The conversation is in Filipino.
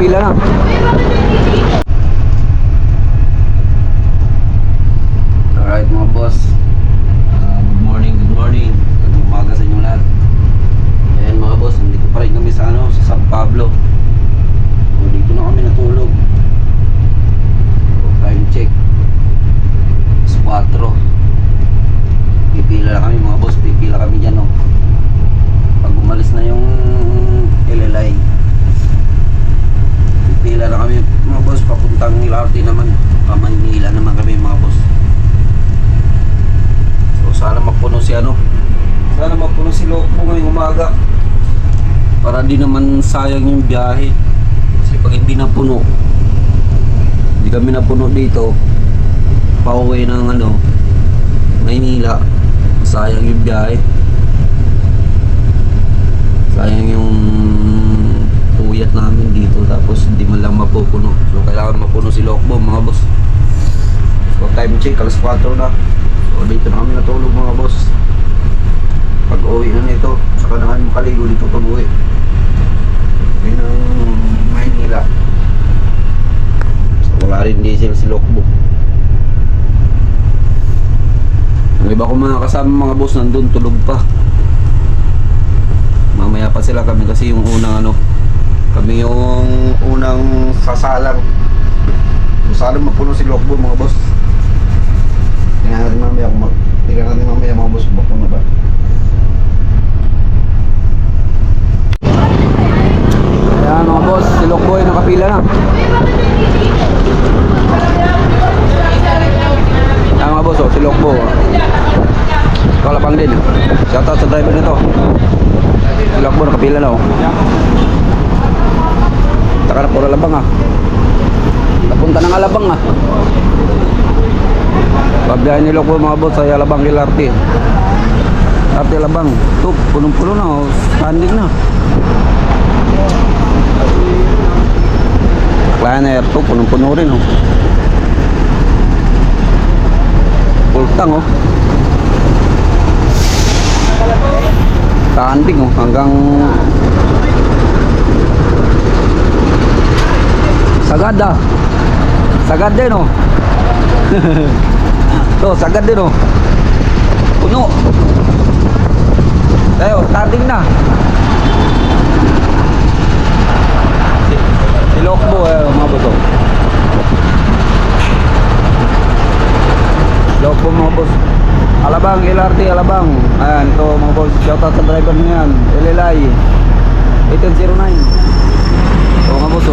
nakapila na. Alright mga boss, good morning. Good umaga sa inyo lahat. Ayan mga boss, nandito pa rin kami sa sa San Pablo. So, dito na kami natulog. So, time check 4. Pipila na kami mga boss, pipila kami dyan pag umalis na yung LLI, pipila na kami mga boss, papuntang LRT naman, Maynila naman kami mga boss. So sana mapuno si Lokbo ngayong umaga, para di naman sayang yung biyahe. Kasi pag hindi napuno, hindi kami napuno dito pauwi ng Maynila, sayang yung biyahe, sayang yung puyat namin dito, tapos hindi man lang mapupuno. So kailangan mapuno si Lokbo mga boss. So time check, alas 4 na. So dito na kami natulog mga boss. Pag uwi na nito, saka na kami makaligo dito pag uwi ng Maynila. So wala rin diesel si Lokbo. Ang iba ko mga kasama mga boss nandun, tulog pa. Mamaya pa sila, kami kasi yung unang kami yung unang sasalang. Sasalang mapuno si Lokbo mga boss. Tingnan natin mamaya mga boss kung mapuno ba. Ayan mga boss, si Lokbo ay nakapila na. Ayan mga boss, si Lokbo kalapang din. Shoutout sa driver nito. Si Lokbo nakapila na Taka na puro Alabang napunta ng Alabang Pagbiyahe ni Lokbo mga boss ay Alabang LRT. LRT Alabang. Ito, punong-puno na standing na. Aklayan na ito, punong-puno rin full tank standing hanggang sagad din to, sagad din puno tayo, starting na si Lokbo mga boss Lokbo mga boss, Alabang LRT Alabang. Ayan, ito mga boss, shoutout sa driver niyan, LLI 1809. So mga boss